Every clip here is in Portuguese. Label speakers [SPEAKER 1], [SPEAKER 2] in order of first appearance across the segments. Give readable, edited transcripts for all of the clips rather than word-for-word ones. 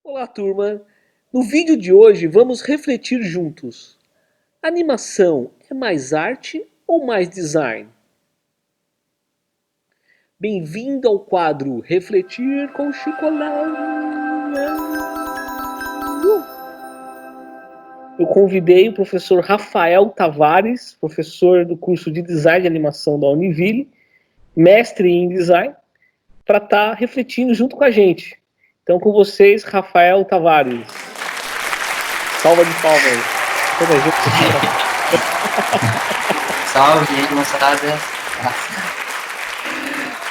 [SPEAKER 1] Olá, turma! No vídeo de hoje vamos refletir juntos. Animação é mais arte ou mais design? Bem-vindo ao quadro Refletir com Chocolate. Eu convidei o professor Rafael Tavares, professor do curso de Design e Animação da Univille, mestre em design, para estar refletindo junto com a gente. Então, com vocês, Rafael Tavares. Salva de palmas. Toda a gente.
[SPEAKER 2] Salve aí, moçada.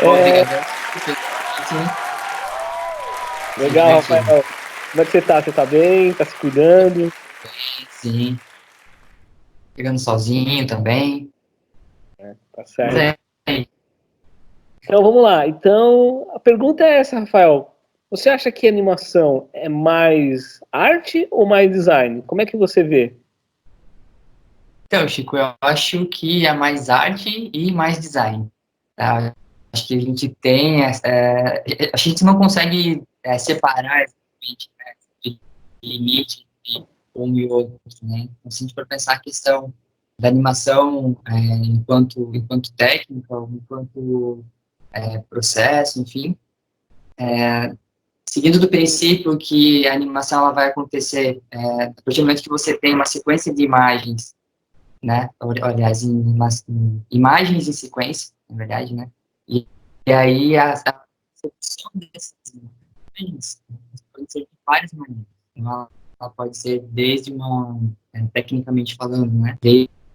[SPEAKER 2] Obrigado.
[SPEAKER 1] Legal, Rafael. Como é que você tá? Você tá bem? Tá se cuidando?
[SPEAKER 2] Sim. Pegando sozinho também.
[SPEAKER 1] Tá certo. Então vamos lá. Então a pergunta é essa, Rafael. Você acha que animação é mais arte ou mais design? Como é que você vê?
[SPEAKER 2] Então, Chico, eu acho que é mais arte e mais design. Tá? Acho que a gente tem... a gente não consegue separar exatamente, né, de limite de um e outro, né? Então, se a gente for pensar a questão da animação enquanto técnica, enquanto processo, enfim, seguindo do princípio que a animação ela vai acontecer a partir do momento que você tem uma sequência de imagens, né? Aliás, em imagens em sequência, na verdade, né? E aí a execução dessas imagens pode ser de várias maneiras. Então, ela pode ser desde tecnicamente falando, né?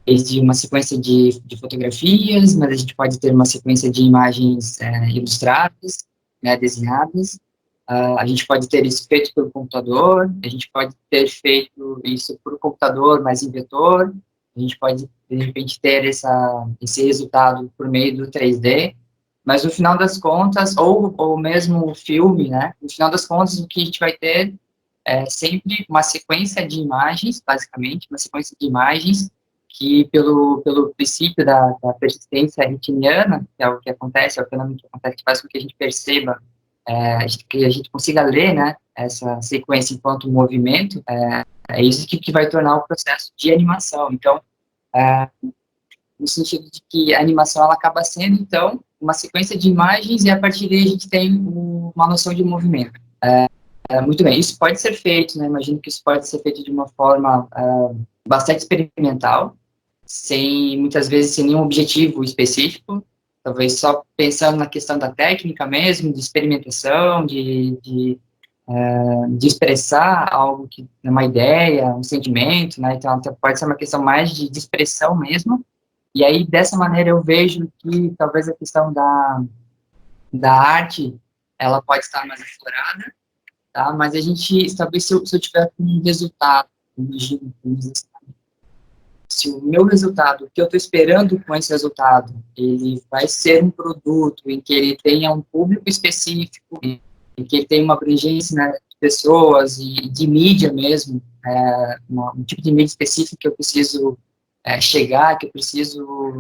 [SPEAKER 2] Desde uma sequência de fotografias, mas a gente pode ter uma sequência de imagens ilustradas, né, desenhadas. A gente pode ter isso feito pelo computador, a gente pode ter feito isso por computador, mas em vetor, a gente pode, de repente, ter esse resultado por meio do 3D, mas no final das contas, ou mesmo o filme, né, no final das contas, o que a gente vai ter é sempre uma sequência de imagens, basicamente, uma sequência de imagens que, pelo princípio da persistência retiniana, que é o que acontece, é o fenômeno que acontece, que faz com que a gente perceba, que a gente consiga ler, né, essa sequência enquanto movimento, é isso que vai tornar o processo de animação. Então, é, no sentido de que a animação ela acaba sendo, então, uma sequência de imagens e a partir daí a gente tem uma noção de movimento. Muito bem, isso pode ser feito, né? Imagino que isso pode ser feito de uma forma bastante experimental, muitas vezes sem nenhum objetivo específico, talvez só pensando na questão da técnica mesmo, de experimentação, de expressar algo que é uma ideia, um sentimento, né? Então pode ser uma questão mais de expressão mesmo. E aí dessa maneira eu vejo que talvez a questão da arte ela pode estar mais aflorada, tá? Mas a gente, talvez se eu tiver com um resultado, imagino, se o meu resultado, o que eu estou esperando com esse resultado, ele vai ser um produto em que ele tenha um público específico, em que ele tenha uma abrangência, né, de pessoas e de mídia mesmo, um tipo de mídia específico que eu preciso chegar, que eu preciso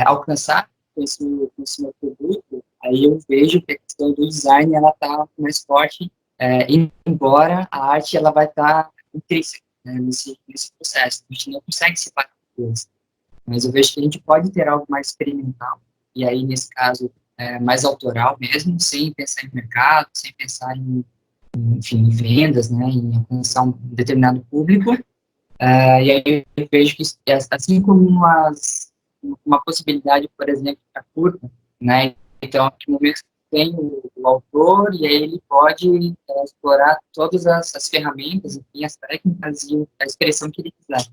[SPEAKER 2] alcançar com esse meu produto, aí eu vejo que a questão do design ela está mais forte, embora a arte ela vai estar intrínseca, né, nesse processo. A gente não consegue separar coisas, mas eu vejo que a gente pode ter algo mais experimental, e aí, nesse caso, mais autoral mesmo, sem pensar em mercado, sem pensar enfim, em vendas, né, em alcançar um determinado público, e aí eu vejo que, assim como uma possibilidade, por exemplo, para curta, né? Então, aqui no momento tem o autor e aí ele pode explorar todas as ferramentas, enfim, as técnicas e a expressão que ele quiser.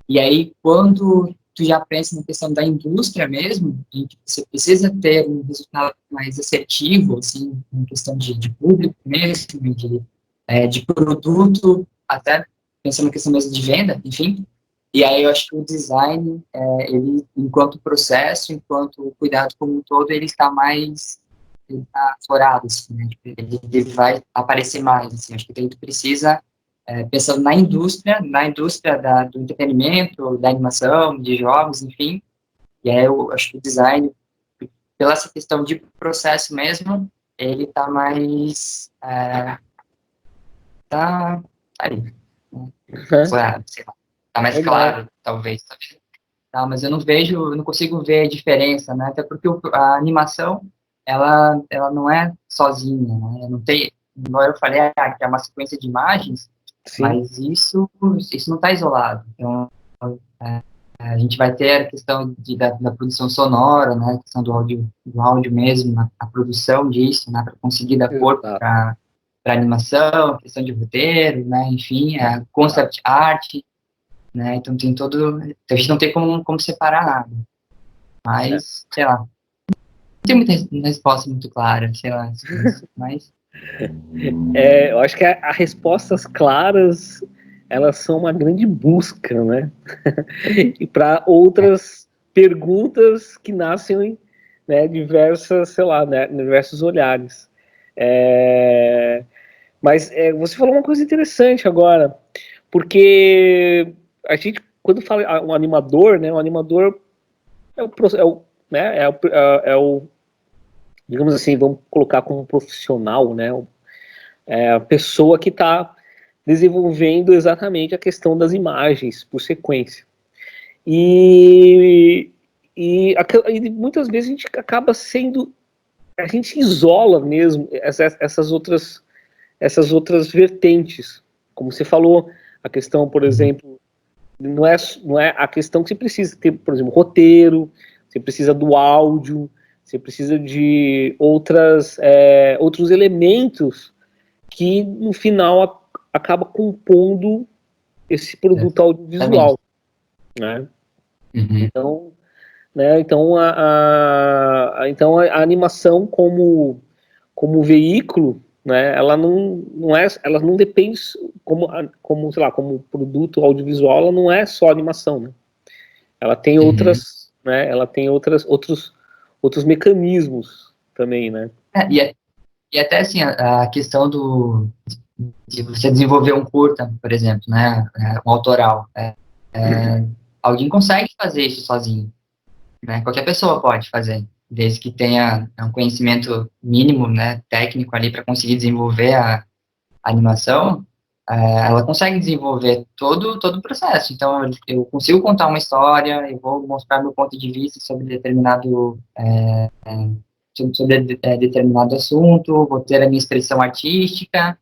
[SPEAKER 2] E aí, quando tu já pensa na questão da indústria mesmo, em que você precisa ter um resultado mais assertivo, assim, em questão de público mesmo, de produto, até pensando na questão mesmo de venda, enfim. E aí eu acho que o design, ele, enquanto processo, enquanto cuidado como um todo, ele está aflorado, assim, né? Ele vai aparecer mais, assim. Acho que a gente precisa pensando na indústria do entretenimento, da animação, de jogos, enfim. E aí eu acho que o design, pela essa questão de processo mesmo, ele está mais tá aí, né?
[SPEAKER 1] Uhum.
[SPEAKER 2] Claro, sei lá, tá mais
[SPEAKER 1] Legal.
[SPEAKER 2] claro, talvez, tá, mas eu não consigo ver a diferença, né, até porque a animação, ela não é sozinha, né, não tem, igual eu falei, que é uma sequência de imagens,
[SPEAKER 1] Sim,
[SPEAKER 2] mas isso não está isolado, então, a gente vai ter a questão da produção sonora, né, a questão do áudio mesmo, a produção disso, né, para conseguir dar corpo
[SPEAKER 1] exato,
[SPEAKER 2] para animação, questão de roteiro, né, enfim, a
[SPEAKER 1] exato.
[SPEAKER 2] concept art, né, então tem todo, então a gente não tem como separar nada,
[SPEAKER 1] É.
[SPEAKER 2] mas, sei lá, não tem muita resposta muito clara, sei lá, sobre isso, mas,
[SPEAKER 1] Eu acho que respostas claras, elas são uma grande busca, né? E para outras perguntas que nascem, né, diversas, sei lá, né, diversos olhares. É, mas você falou uma coisa interessante agora, porque a gente, quando fala um animador, né, o animador é o, digamos assim, vamos colocar como profissional, né, a pessoa que está desenvolvendo exatamente a questão das imagens por sequência. E, e muitas vezes a gente acaba sendo, a gente isola mesmo essas outras vertentes, como você falou, a questão, por exemplo, não é a questão que você precisa ter, por exemplo, roteiro, você precisa do áudio, você precisa de outros elementos que no final acaba compondo esse produto
[SPEAKER 2] exatamente.
[SPEAKER 1] audiovisual, né?
[SPEAKER 2] Uhum.
[SPEAKER 1] Então, né? Então a animação como veículo, né? Ela não depende como sei lá, como produto audiovisual, ela não é só animação, né? Ela tem
[SPEAKER 2] Uhum.
[SPEAKER 1] outras, né? Ela tem outros mecanismos também, né?
[SPEAKER 2] E até assim, a questão de você desenvolver um curta, por exemplo, né, um autoral, alguém consegue fazer isso sozinho, né, qualquer pessoa pode fazer, desde que tenha um conhecimento mínimo, né, técnico ali para conseguir desenvolver a animação, ela consegue desenvolver todo o processo. Então, eu consigo contar uma história, eu vou mostrar meu ponto de vista sobre determinado assunto, vou ter a minha expressão artística,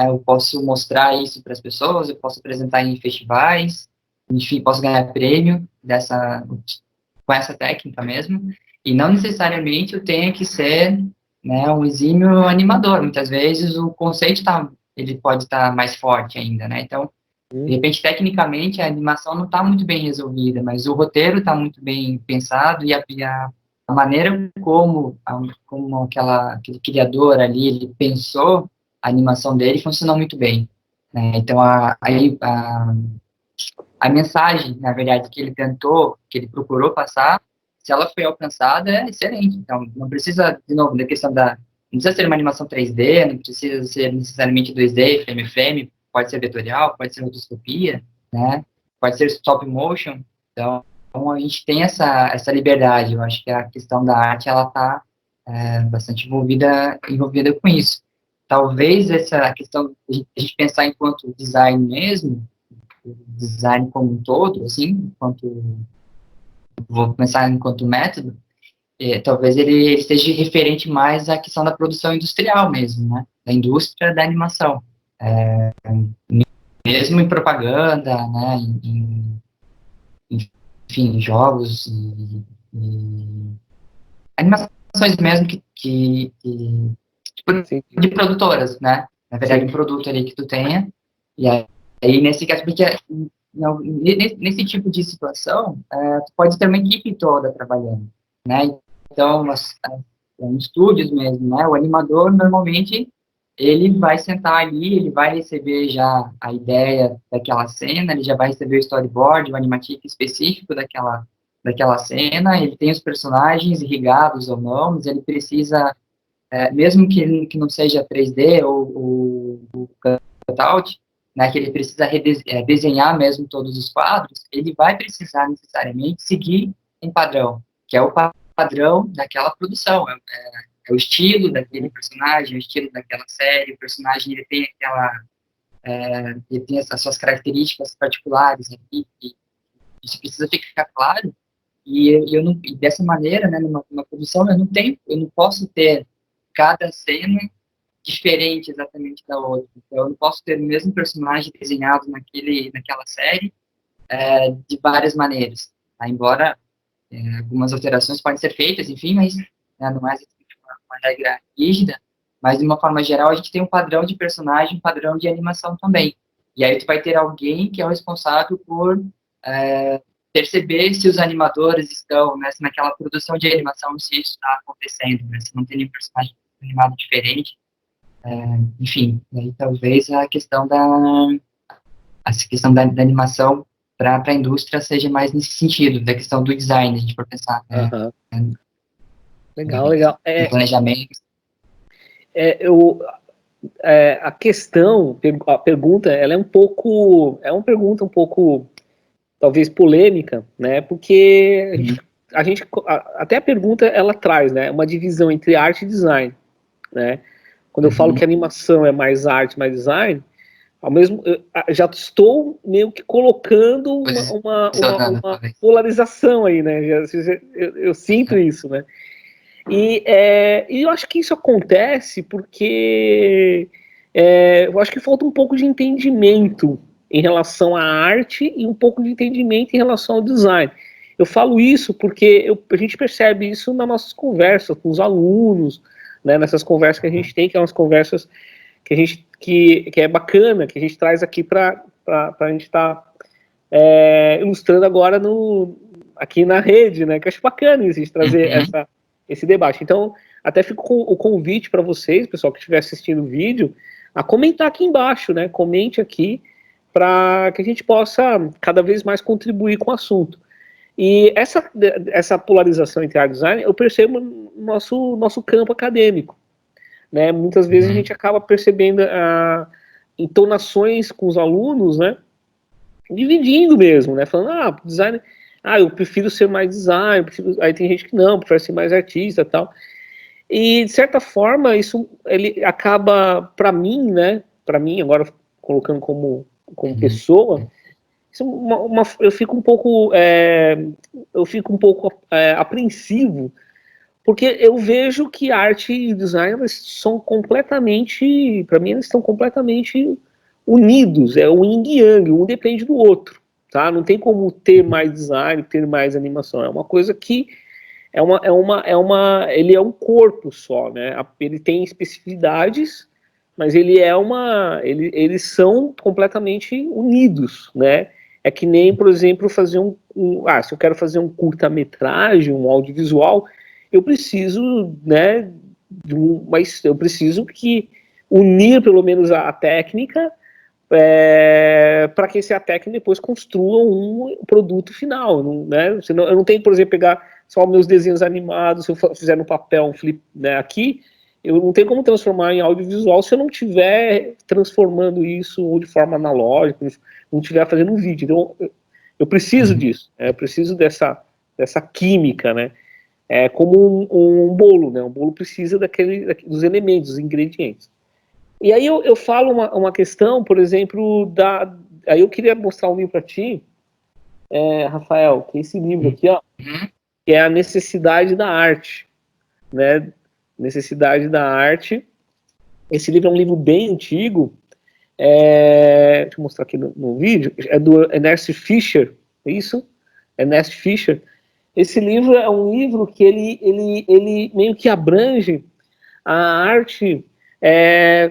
[SPEAKER 2] eu posso mostrar isso para as pessoas, eu posso apresentar em festivais, enfim, posso ganhar prêmio com essa técnica mesmo, e não necessariamente eu tenho que ser, né, um exímio animador. Muitas vezes o conceito ele pode estar mais forte ainda, né? Então, de repente, tecnicamente, a animação não está muito bem resolvida, mas o roteiro está muito bem pensado e a maneira como aquele criador ali ele pensou a animação dele funcionou muito bem, né? Então, a mensagem, na verdade, que ele procurou passar, se ela foi alcançada, é excelente. Então, não precisa, de novo, da questão não precisa ser uma animação 3D, não precisa ser necessariamente 2D, frame a frame, pode ser vetorial, pode ser rotoscopia, né? Pode ser stop motion. Então, a gente tem essa liberdade. Eu acho que a questão da arte, ela está bastante envolvida com isso. Talvez essa questão de a gente pensar enquanto design mesmo, design como um todo, assim, vou pensar enquanto método, talvez ele esteja referente mais à questão da produção industrial mesmo, né? Da indústria da animação. Mesmo em propaganda, né? Enfim, em jogos e animações mesmo tipo,
[SPEAKER 1] Sim,
[SPEAKER 2] de produtoras, né? Na verdade,
[SPEAKER 1] sim.
[SPEAKER 2] um produto ali que tu tenha, e aí nesse caso, porque não, nesse tipo de situação, tu pode ter uma equipe toda trabalhando, né? Então, em estúdios mesmo, né? O animador, normalmente, ele vai sentar ali, ele vai receber já a ideia daquela cena, ele já vai receber o storyboard, o animativo específico daquela cena, ele tem os personagens irrigados ou não, mas ele precisa, mesmo que não seja 3D ou o cutout, né, que ele precisa desenhar mesmo todos os quadros, ele vai precisar necessariamente seguir um padrão, que é o padrão daquela produção, é o estilo daquele personagem, o estilo daquela série, o personagem ele tem ele tem as suas características particulares aqui, e isso precisa ficar claro, eu não, e dessa maneira, né, numa produção, eu não posso ter cada cena diferente exatamente da outra. Então, eu não posso ter o mesmo personagem desenhado naquela série de várias maneiras. Tá? Embora algumas alterações podem ser feitas, enfim, mas não é uma regra rígida, mas de uma forma geral a gente tem um padrão de personagem, um padrão de animação também. E aí tu vai ter alguém que é o responsável por perceber se os animadores estão, né, se naquela produção de animação se isso está acontecendo, né, se não tem nenhum personagem animado diferente. Enfim, aí talvez essa questão da animação para a indústria seja mais nesse sentido, da questão do design, a gente for pensar.
[SPEAKER 1] Legal, legal.
[SPEAKER 2] Do planejamento.
[SPEAKER 1] A questão, a pergunta, ela é uma pergunta um pouco, talvez, polêmica, né, porque até a pergunta, ela traz, né, uma divisão entre arte e design, né. Quando eu falo que animação é mais arte, mais design, eu já estou meio que colocando uma polarização aí, né? Eu sinto isso, né? E eu acho que isso acontece porque eu acho que falta um pouco de entendimento em relação à arte e um pouco de entendimento em relação ao design. Eu falo isso porque a gente percebe isso nas nossas conversas com os alunos, né? Nessas conversas que a gente tem, que são umas conversas que a gente que é bacana, que a gente traz aqui para a gente estar ilustrando agora aqui na rede, né? Que eu acho bacana a gente trazer esse debate. Então, até fico com o convite para vocês, pessoal que estiver assistindo o vídeo, a comentar aqui embaixo, né? Comente aqui para que a gente possa cada vez mais contribuir com o assunto. E essa polarização entre arte e design eu percebo no nosso campo acadêmico. Né, muitas vezes a gente acaba percebendo entonações com os alunos, né, dividindo mesmo, né, falando, design, eu prefiro ser mais design, aí tem gente que não, prefere ser mais artista e tal, e de certa forma isso, ele acaba, para mim, agora colocando como pessoa, isso eu fico um pouco apreensivo, porque eu vejo que arte e design eles são completamente, para mim, eles estão completamente unidos, é o yin e yang, um depende do outro, tá? Não tem como ter mais design, ter mais animação, é uma coisa que ele é um corpo só, né? Ele tem especificidades, mas eles são completamente unidos, né? É que nem, por exemplo, fazer se eu quero fazer um curta-metragem, um audiovisual, eu preciso, né, mas eu preciso unir pelo menos a técnica para que a técnica depois construa um produto final, né? Senão, eu não tenho, por exemplo, pegar só meus desenhos animados, se eu fizer no papel um flip, né, aqui, eu não tenho como transformar em audiovisual se eu não estiver transformando isso ou de forma analógica, não estiver fazendo um vídeo. Então, eu preciso disso, eu preciso dessa química, né? É como um bolo, né? Um bolo precisa dos elementos, dos ingredientes. E aí eu falo uma questão, por exemplo, aí eu queria mostrar um livro para ti, Rafael, que é esse livro aqui, ó, que é A Necessidade da Arte, né? Necessidade da Arte. Esse livro é um livro bem antigo, deixa eu mostrar aqui no vídeo, é do Ernest Fischer, é isso? Ernest Fischer. Esse livro é um livro que ele meio que abrange a arte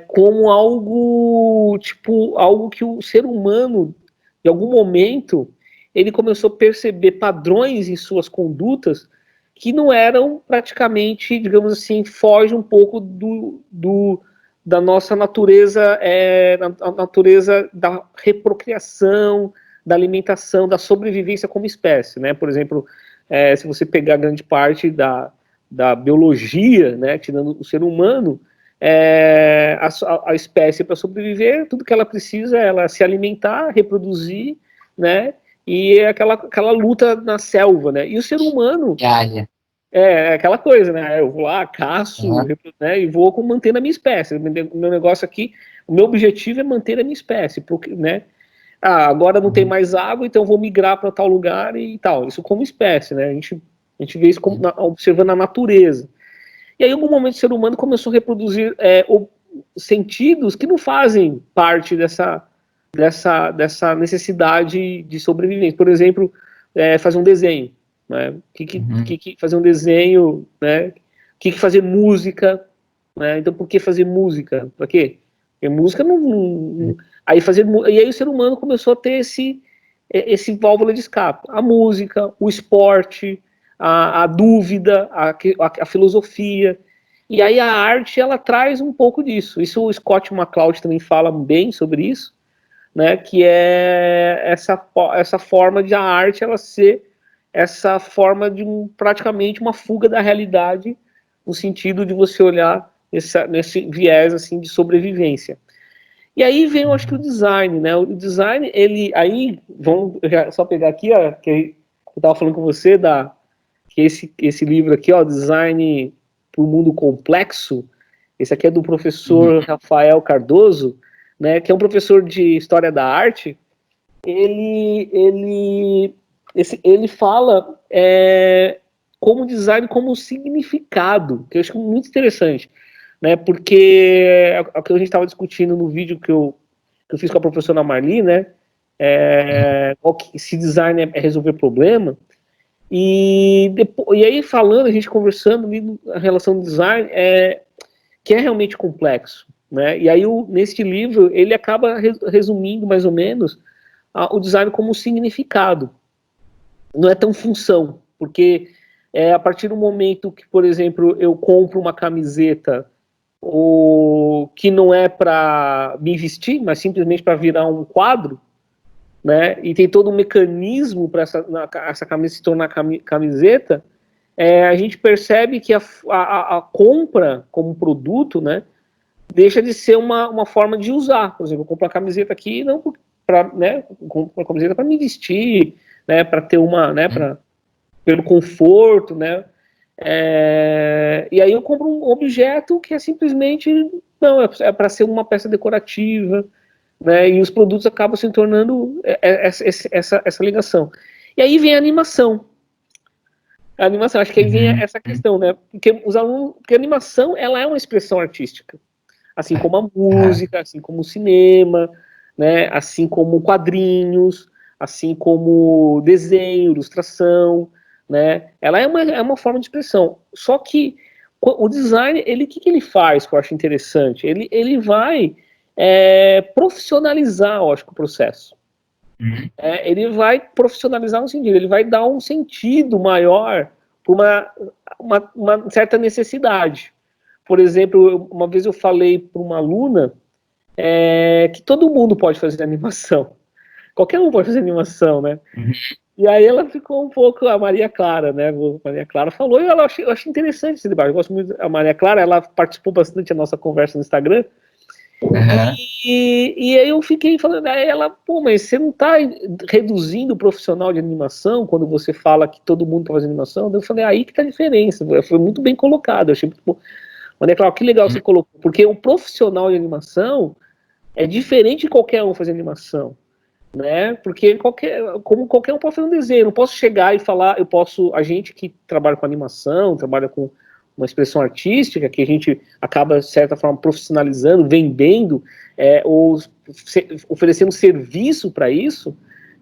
[SPEAKER 1] como algo que o ser humano, em algum momento, ele começou a perceber padrões em suas condutas que não eram praticamente, digamos assim, foge um pouco da nossa natureza, a natureza da reprocriação, da alimentação, da sobrevivência como espécie, né? Por exemplo, se você pegar grande parte da biologia, né, tirando o ser humano, a espécie para sobreviver, tudo que ela precisa é ela se alimentar, reproduzir, né, e aquela luta na selva, né, e o ser humano é aquela coisa, né, eu vou lá, caço, né, e vou mantendo a minha espécie, meu negócio aqui, O meu objetivo é manter a minha espécie, porque, né? Agora não tem mais água, então eu vou migrar para tal lugar e tal. Isso como espécie, né? A gente vê isso como, observando a natureza. E aí, em algum momento, o ser humano começou a reproduzir sentidos que não fazem parte dessa necessidade de sobrevivência. Por exemplo, fazer um desenho. Né? Fazer um desenho, né? Fazer música, né? Então, por que fazer música? Para quê? Porque música não. E aí o ser humano começou a ter esse válvula de escape. A música, o esporte, a dúvida, a filosofia. E aí a arte, ela traz um pouco disso. Isso o Scott McCloud também fala bem sobre isso, né? Que é essa forma de a arte ela ser essa forma de praticamente uma fuga da realidade, no sentido de você olhar nesse viés assim de sobrevivência. E aí vem, eu acho que o design, né? O design, vamos só pegar aqui, ó, que eu estava falando com você que esse livro aqui, ó, Design para o Mundo Complexo. Esse aqui é do professor Rafael Cardoso, né? Que é um professor de História da Arte. Ele fala como design como significado, que eu acho muito interessante, né? Porque o que a gente estava discutindo no vídeo que eu fiz com a professora Marli, né? Se design é resolver problema. E aí falando, a gente conversando a relação do design que é realmente complexo, né? E aí nesse livro ele acaba resumindo mais ou menos o design como significado. Não é tão função, porque a partir do momento que, por exemplo, eu compro uma camiseta que não é para me vestir, mas simplesmente para virar um quadro, né? E tem todo um mecanismo para essa camisa se tornar camiseta, a gente percebe que a compra como produto, né, deixa de ser uma forma de usar. Por exemplo, eu compro uma camiseta aqui não para, né, uma camiseta para me vestir, né, para ter pelo conforto, né? E aí eu compro um objeto que é simplesmente não é para ser uma peça decorativa, né? E os produtos acabam se tornando essa ligação. E aí vem a animação. A animação, acho que aí vem essa questão, né? Porque a animação ela é uma expressão artística, assim como a música, assim como o cinema, né? Assim como quadrinhos, assim como desenho, ilustração, né? Ela é uma forma de expressão. Só que o design, o que ele faz, que eu acho interessante? Ele vai profissionalizar, eu acho, o processo. Ele vai profissionalizar no sentido, ele vai dar um sentido maior para uma certa necessidade. Por exemplo, uma vez eu falei para uma aluna que todo mundo pode fazer animação. Qualquer um pode fazer animação, né? E aí ela ficou um pouco, a Maria Clara, né? A Maria Clara falou, e eu achei interessante esse debate. Eu gosto muito da Maria Clara, ela participou bastante da nossa conversa no Instagram. E aí eu fiquei falando, aí ela, mas você não está reduzindo o profissional de animação quando você fala que todo mundo pode fazer animação? Eu falei, aí que tá a diferença. Foi muito bem colocado. Eu achei muito bom. Maria Clara, que legal você colocou, porque o profissional de animação é diferente de qualquer um fazer animação. Né? Porque como qualquer um pode fazer um desenho, eu não posso chegar e falar, a gente que trabalha com animação, trabalha com uma expressão artística, que a gente acaba, de certa forma, profissionalizando, vendendo, ou oferecendo serviço para isso,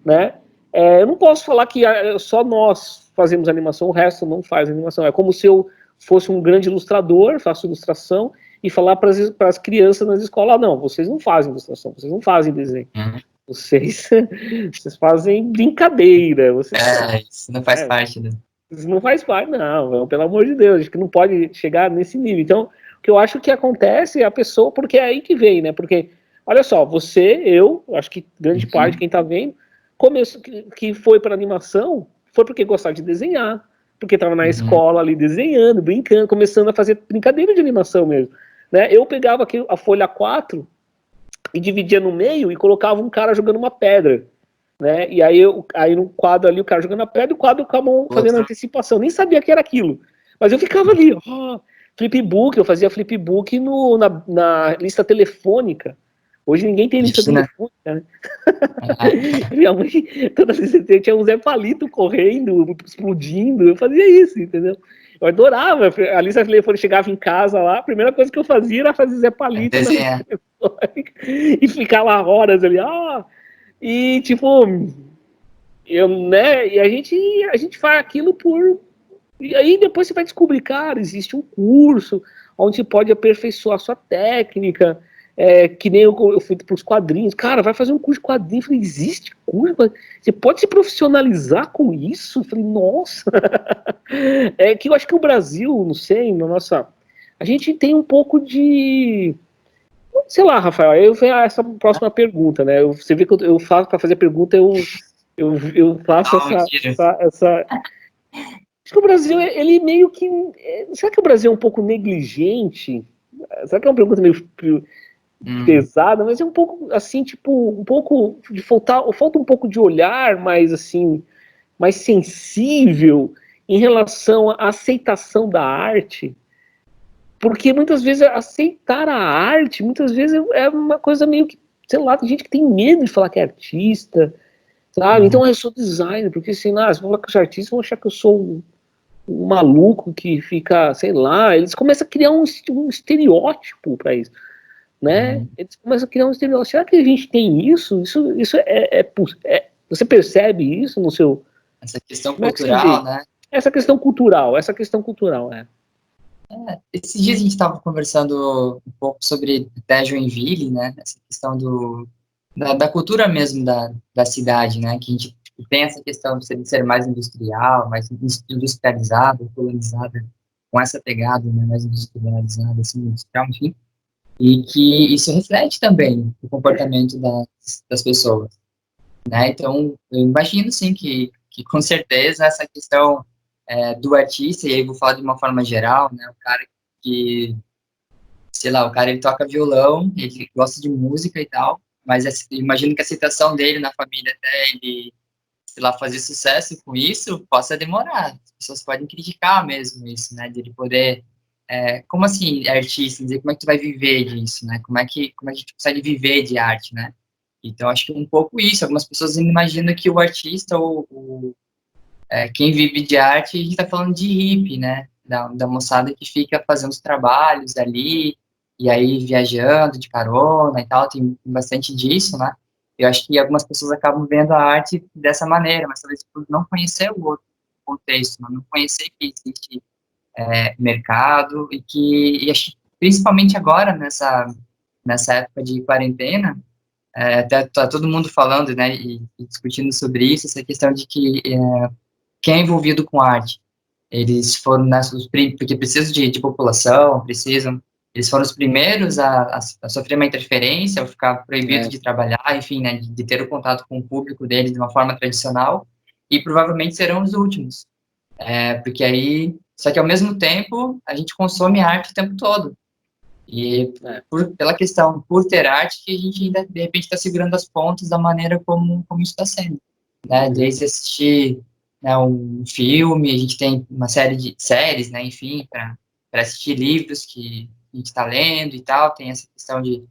[SPEAKER 1] né? Eu não posso falar que só nós fazemos animação, o resto não faz animação. É como se eu fosse um grande ilustrador, faço ilustração, e falar para as crianças nas escolas, não, vocês não fazem ilustração, vocês não fazem desenho. Vocês fazem brincadeira.
[SPEAKER 2] Isso não faz parte, né?
[SPEAKER 1] Isso não faz parte, não, pelo amor de Deus, acho que não pode chegar nesse nível. Então, o que eu acho que acontece é a pessoa, porque é aí que vem, né? Porque, olha só, eu acho que grande parte de quem tá vendo, que foi para animação, foi porque gostava de desenhar, porque estava na escola ali desenhando, brincando, começando a fazer brincadeira de animação mesmo. Né? Eu pegava aqui a folha 4 e dividia no meio e colocava um cara jogando uma pedra, né? E aí no quadro ali o cara jogando a pedra e o quadro com a mão fazendo antecipação, nem sabia que era aquilo, mas eu ficava ali, flipbook, eu fazia flipbook na lista telefônica, Hoje ninguém tem lista
[SPEAKER 2] Imagina.
[SPEAKER 1] telefônica, né? Minha mãe, toda vez que tinha um Zé Palito correndo, explodindo, eu fazia isso, entendeu? Eu adorava. A lista telefônica chegava em casa lá, a primeira coisa que eu fazia era fazer Zé Palito na lista
[SPEAKER 2] Desenhar.
[SPEAKER 1] telefônica e ficar lá horas ali, e tipo, né, e a gente faz aquilo e aí depois você vai descobrir, cara, existe um curso onde você pode aperfeiçoar a sua técnica, que nem eu fui para os quadrinhos, cara, vai fazer um curso de quadrinhos. Eu falei, existe curso? Você pode se profissionalizar com isso? Eu falei, nossa. É que eu acho que o Brasil, não sei, a gente tem um pouco de, sei lá, Rafael, eu venho a essa próxima pergunta, né? Você vê que eu faço para fazer pergunta, eu faço essa. Acho que o Brasil, ele meio que. Será que o Brasil é um pouco negligente? Será que é uma pergunta meio pesada, mas é um pouco assim, tipo, um pouco de falta um pouco de olhar mais assim, mais sensível em relação à aceitação da arte? Porque muitas vezes aceitar a arte, muitas vezes é uma coisa meio que, sei lá, tem gente que tem medo de falar que é artista, sabe? Então eu sou designer, porque assim, se eu falar que eu sou artista, vão achar que eu sou um maluco que fica, sei lá, eles começam a criar um estereótipo para isso, né? Eles começam a criar um estereótipo. Será que a gente tem isso? Isso você percebe isso no seu...
[SPEAKER 2] Essa questão
[SPEAKER 1] Como é que você vê?
[SPEAKER 2] cultural, né?
[SPEAKER 1] Essa questão cultural,
[SPEAKER 2] Esses dias a gente estava conversando um pouco sobre até Joinville, né? Essa questão da cultura mesmo da cidade, né? Que a gente tem essa questão de ser mais industrial, mais industrializada, colonizada, com essa pegada, né? Mais industrializada, assim, industrial, enfim. E que isso reflete também o comportamento das pessoas, né? Então, eu imagino, sim, que com certeza essa questão do artista, e aí vou falar de uma forma geral, né? O cara que, sei lá, o cara ele toca violão, ele gosta de música e tal, mas imagino que a aceitação dele na família até ele, sei lá, fazer sucesso com isso possa demorar. As pessoas podem criticar mesmo isso, né? De ele poder como assim, artista, dizer como é que tu vai viver disso, né? Como é que a gente consegue viver de arte, né? Então, acho que um pouco isso. Algumas pessoas imaginam que o artista ou quem vive de arte, a gente está falando de hippie, né? Da moçada que fica fazendo os trabalhos ali, e aí viajando de carona e tal, tem bastante disso, né? Eu acho que algumas pessoas acabam vendo a arte dessa maneira, mas talvez por não conhecer o outro contexto, né? Não conhecer que existe mercado e acho que principalmente agora nessa época de quarentena, até tá todo mundo falando, né, e discutindo sobre isso, essa questão de que quem é envolvido com arte, eles foram porque precisam de população, eles foram os primeiros a sofrer uma interferência, ao ficar proibido de trabalhar, enfim, né, de ter o contato com o público deles de uma forma tradicional, e provavelmente serão os últimos. Porque aí, só que ao mesmo tempo, a gente consome arte o tempo todo. E pela questão, por ter arte, que a gente ainda, de repente, está segurando as pontas da maneira como isso está sendo. Né? Desde assistir, né, um filme, a gente tem uma série de séries, né, enfim, para assistir livros que a gente está lendo e tal, tem essa questão de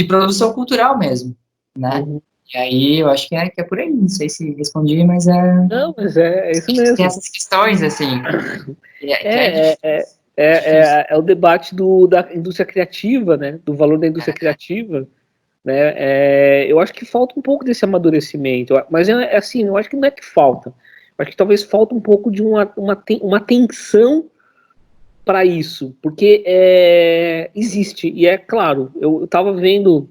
[SPEAKER 2] produção cultural mesmo, né?
[SPEAKER 1] Uhum.
[SPEAKER 2] E aí, eu acho que é por aí, não sei se respondi, mas
[SPEAKER 1] Não, mas é isso mesmo.
[SPEAKER 2] tem essas questões, assim,
[SPEAKER 1] É o debate da indústria criativa, né? Do valor da indústria criativa, né? Eu acho que falta um pouco desse amadurecimento, mas assim, eu acho que não é que falta. Eu acho que talvez falta um pouco de uma atenção para isso, porque existe, e é claro, eu estava vendo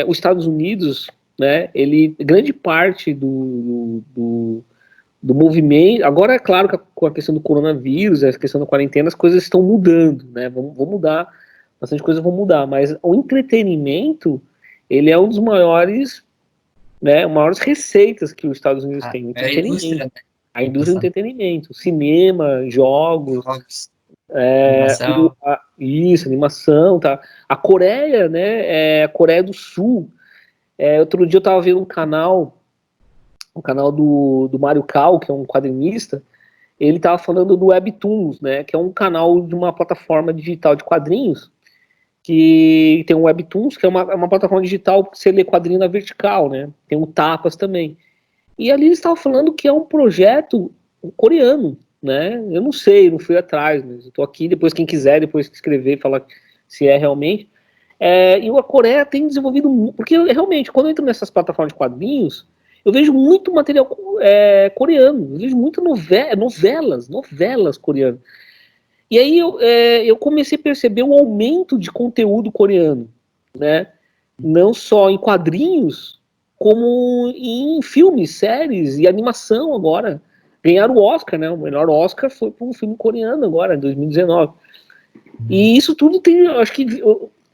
[SPEAKER 1] os Estados Unidos, né? Grande parte do movimento. Agora, é claro que com a questão do coronavírus, a questão da quarentena, as coisas estão mudando, né? Vão mudar, bastante coisas vão mudar, mas o entretenimento, ele é um dos maiores, né, maiores receitas que os Estados Unidos têm, o
[SPEAKER 2] a indústria,
[SPEAKER 1] entretenimento.
[SPEAKER 2] né?
[SPEAKER 1] A indústria do entretenimento, cinema, jogos,
[SPEAKER 2] Animação.
[SPEAKER 1] isso, animação, tá? A Coreia, né? A Coreia do Sul. Outro dia eu tava vendo um canal do Mário Cal, que é um quadrinista. Ele estava falando do Webtoons, né, que é um canal de uma plataforma digital de quadrinhos, que tem o Webtoons, que é uma plataforma digital que você lê quadrinho na vertical, né? Tem o Tapas também. E ali eles estavam falando que é um projeto coreano, né? Eu não sei, não fui atrás, mas eu tô aqui, depois quem quiser, depois escrever, falar se é realmente. E a Coreia tem desenvolvido, porque realmente, quando eu entro nessas plataformas de quadrinhos, eu vejo muito material coreano, eu vejo muitas novelas coreanas. E aí eu comecei a perceber o aumento de conteúdo coreano, né? Não só em quadrinhos, como em filmes, séries e animação agora. Ganharam o Oscar, né? O melhor Oscar foi para um filme coreano agora, em 2019. E isso tudo tem, acho que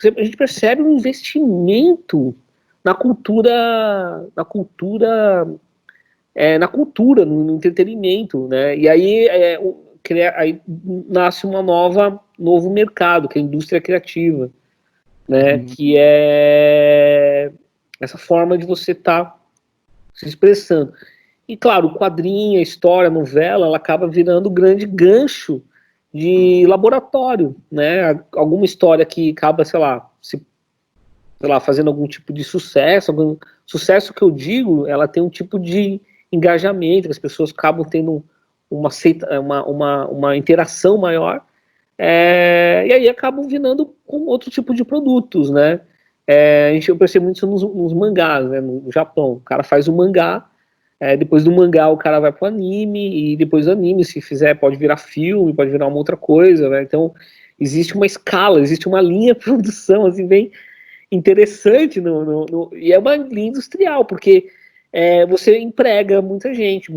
[SPEAKER 1] a gente percebe um investimento na cultura, no entretenimento, né? E aí, aí nasce novo mercado, que é a indústria criativa, né? Que é essa forma de você estar se expressando. E claro, o quadrinho, a história, a novela, ela acaba virando um grande gancho de laboratório, né? Alguma história que acaba, sei lá, fazendo algum tipo de sucesso, sucesso que eu digo, ela tem um tipo de engajamento, as pessoas acabam tendo uma interação maior, e aí acabam virando com outro tipo de produtos, né? Eu percebo muito isso nos mangás, né? No Japão, o cara faz o mangá, depois do mangá o cara vai pro anime, e depois do anime, se fizer, pode virar filme, pode virar uma outra coisa, né? Então, existe uma escala, existe uma linha de produção, assim, bem interessante, e é uma linha industrial, porque você emprega muita gente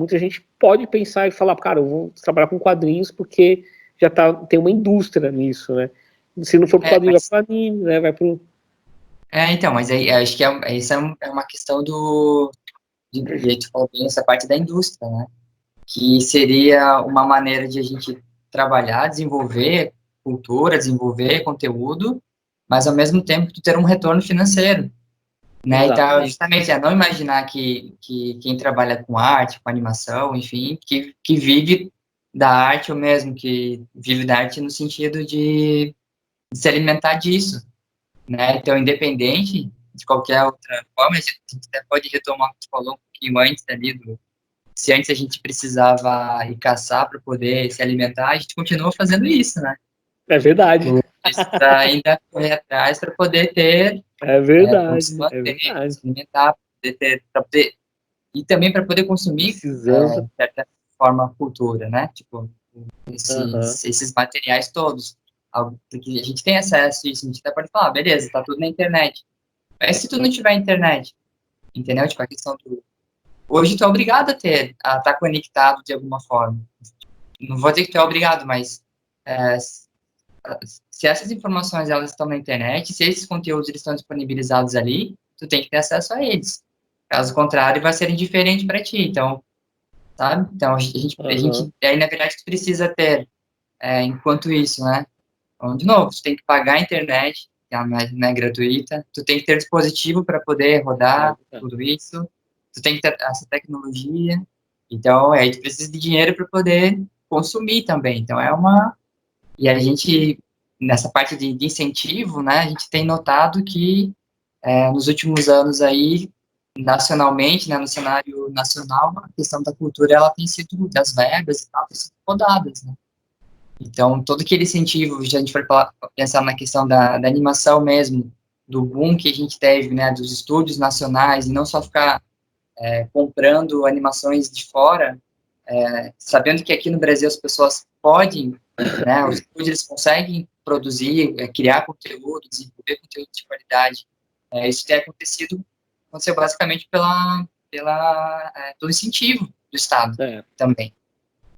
[SPEAKER 1] pode pensar e falar, cara, eu vou trabalhar com quadrinhos porque tem uma indústria nisso, né? Se não for pro quadrinho, vai pro anime, né? Vai pro...
[SPEAKER 2] Então, mas aí acho que isso é uma questão de jeito falou bem, essa parte da indústria, né? Que seria uma maneira de a gente trabalhar, desenvolver cultura, desenvolver conteúdo, mas ao mesmo tempo ter um retorno financeiro, né? Então, justamente, não imaginar que quem trabalha com arte, com animação, enfim, que vive da arte ou mesmo que vive da arte no sentido de se alimentar disso, né? Então, independente de qualquer outra forma, a gente até pode retomar o que você falou um pouquinho antes ali, se antes a gente precisava ir caçar para poder se alimentar, a gente continua fazendo isso, né?
[SPEAKER 1] É verdade.
[SPEAKER 2] Precisa ainda correr atrás para poder ter...
[SPEAKER 1] É verdade,
[SPEAKER 2] se manter, se alimentar, e também para poder consumir, de certa forma, cultura, né? Tipo, esses materiais todos. Porque a gente tem acesso a isso, a gente até pode falar, beleza, tá tudo na internet. Mas se tu não tiver internet, entendeu? Tipo, a questão do... Hoje tu é obrigado a estar conectado de alguma forma. Não vou dizer que tu é obrigado, mas se essas informações elas estão na internet, se esses conteúdos eles estão disponibilizados ali, tu tem que ter acesso a eles. Caso contrário, vai ser indiferente para ti. Então, sabe? Então, a gente aí, na verdade, tu precisa ter, enquanto isso, né? Então, de novo, tu tem que pagar a internet, que não é gratuita, tu tem que ter dispositivo para poder rodar tudo isso, tu tem que ter essa tecnologia, então, aí tu precisa de dinheiro para poder consumir também. Então, e a gente, nessa parte de incentivo, né, a gente tem notado que nos últimos anos aí, nacionalmente, né, no cenário nacional, a questão da cultura, ela tem sido, das verbas e tal, tem sido podadas, né. Então, todo aquele incentivo, se a gente for pensar na questão da animação mesmo, do boom que a gente teve, né, dos estúdios nacionais, e não só ficar comprando animações de fora, sabendo que aqui no Brasil as pessoas podem, né, os estúdios eles conseguem produzir, criar conteúdo, desenvolver conteúdo de qualidade. Isso tem aconteceu basicamente pelo incentivo do Estado também.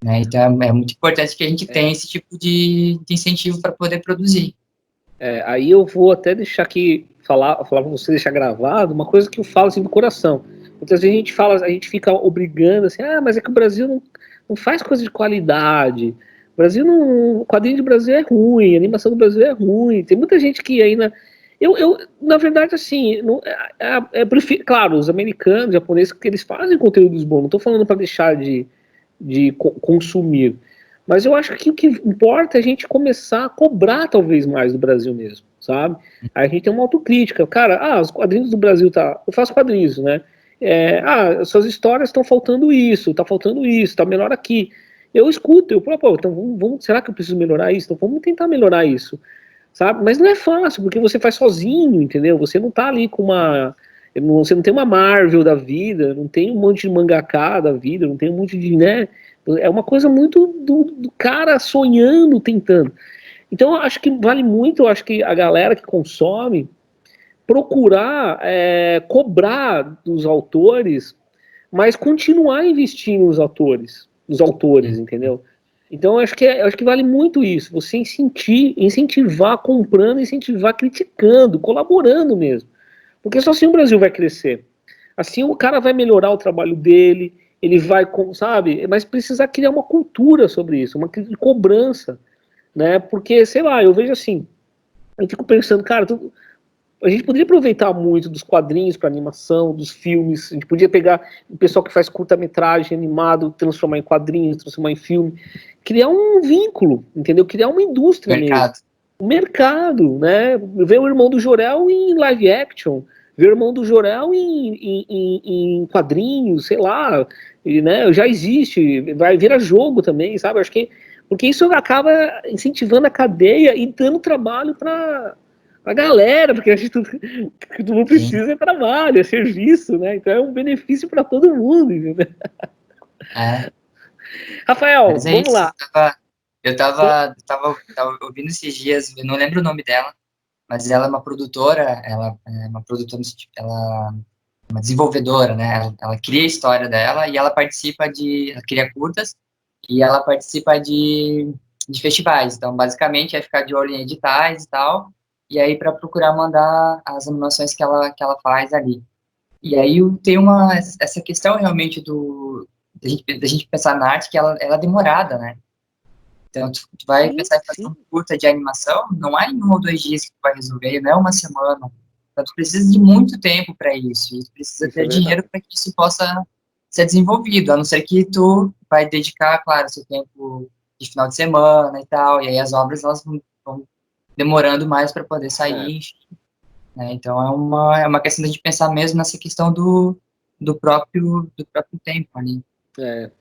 [SPEAKER 2] Né? Então, é muito importante que a gente tenha esse tipo de incentivo para poder produzir.
[SPEAKER 1] Aí eu vou até deixar aqui, falar para você, deixar gravado, uma coisa que eu falo assim do coração. Muitas vezes a gente fica obrigando assim, mas é que o Brasil não faz coisa de qualidade. O quadrinho do Brasil é ruim, a animação do Brasil é ruim. Tem muita gente que ainda... Eu na verdade, assim, claro, os americanos, os japoneses, que eles fazem conteúdos bons, não estou falando para deixar de consumir. Mas eu acho que o que importa é a gente começar a cobrar talvez mais do Brasil mesmo. sabe? A gente tem uma autocrítica. Cara, os quadrinhos do Brasil eu faço quadrinhos, né? Suas histórias estão faltando isso, tá faltando isso, tá melhor aqui. Eu escuto, eu falo, então será que eu preciso melhorar isso? Então vamos tentar melhorar isso, sabe? Mas não é fácil, porque você faz sozinho, entendeu? Você não tá ali com você não tem uma Marvel da vida, não tem um monte de mangaka da vida, não tem um monte de, né? É uma coisa muito do cara sonhando, tentando. Então, eu acho que vale muito, eu acho que a galera que consome procurar cobrar dos autores, mas continuar investindo nos autores, entendeu? Então, eu acho que vale muito isso, você incentivar comprando, incentivar criticando, colaborando mesmo. Porque só assim o Brasil vai crescer. Assim o cara vai melhorar o trabalho dele, ele vai, sabe? Mas precisa criar uma cultura sobre isso, uma cobrança, né? Porque, sei lá, eu vejo assim, eu fico pensando, cara, a gente poderia aproveitar muito dos quadrinhos para animação, dos filmes, a gente podia pegar o pessoal que faz curta-metragem animado, transformar em quadrinhos, transformar em filme, criar um vínculo, entendeu? Criar uma indústria mesmo. O mercado, né? Ver o Irmão do Jorel em live action, ver o Irmão do Jorel em quadrinhos, sei lá, né? Já existe, vai virar jogo também, sabe? Acho que porque isso acaba incentivando a cadeia e dando trabalho para a galera, porque a gente tudo que todo mundo precisa é trabalho, é serviço, né? Então é um benefício para todo mundo, entendeu? Rafael, vamos lá.
[SPEAKER 2] Eu tava ouvindo esses dias, eu não lembro o nome dela, mas ela é uma produtora, ela é uma desenvolvedora, né? Ela cria a história dela e ela cria curtas e ela participa de festivais. Então, basicamente, é ficar de olho em editais e tal, e aí para procurar mandar as animações que ela faz ali. E aí tem essa questão realmente da gente pensar na arte que ela é demorada, né? Então, tu vai pensar em fazer uma curta de animação, não é em 1 ou 2 dias que tu vai resolver, não é uma semana. Então, tu precisa de muito tempo para isso, e tu precisa ter dinheiro para que isso possa ser desenvolvido, a não ser que tu vai dedicar, claro, seu tempo de final de semana e tal, e aí as obras elas vão demorando mais para poder sair, enfim, né? Então, é uma questão de a gente pensar mesmo nessa questão do próprio tempo ali.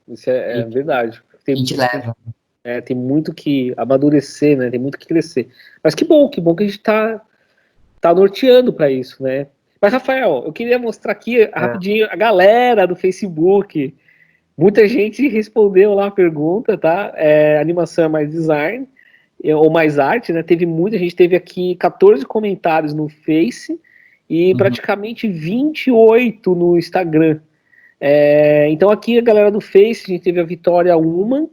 [SPEAKER 1] Isso é verdade.
[SPEAKER 2] A gente leva.
[SPEAKER 1] Tem muito que amadurecer, né? Tem muito que crescer. Mas que bom que a gente tá norteando para isso, né? Mas, Rafael, eu queria mostrar aqui rapidinho a galera do Facebook. Muita gente respondeu lá a pergunta, tá? Animação é mais design ou mais arte, né? A gente teve aqui 14 comentários no Face e praticamente 28 no Instagram. Então aqui a galera do Face, a gente teve a Vitória Uman,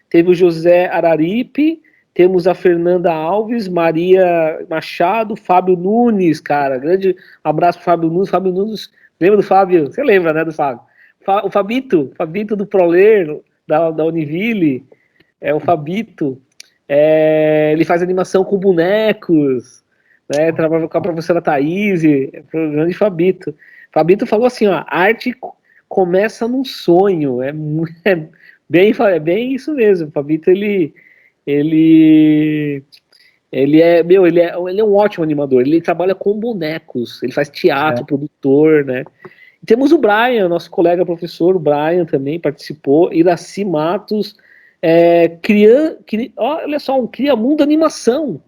[SPEAKER 1] teve o José Araripe, temos a Fernanda Alves, Maria Machado, Fábio Nunes, cara, grande abraço pro Fábio Nunes, lembra do Fábio? Você lembra, né, do Fábio? O Fabito do Proler, da Univille, o Fabito, ele faz animação com bonecos, né, trabalha com a professora Thaís, o grande Fabito. Fabito falou assim, ó, arte começa num sonho, é bem isso mesmo. O Fabito, ele é um ótimo animador. Ele trabalha com bonecos, ele faz teatro, produtor, né? E temos o Brian, nosso colega professor, o Brian também participou. Iraci Matos, olha só, um Criamundo Animação.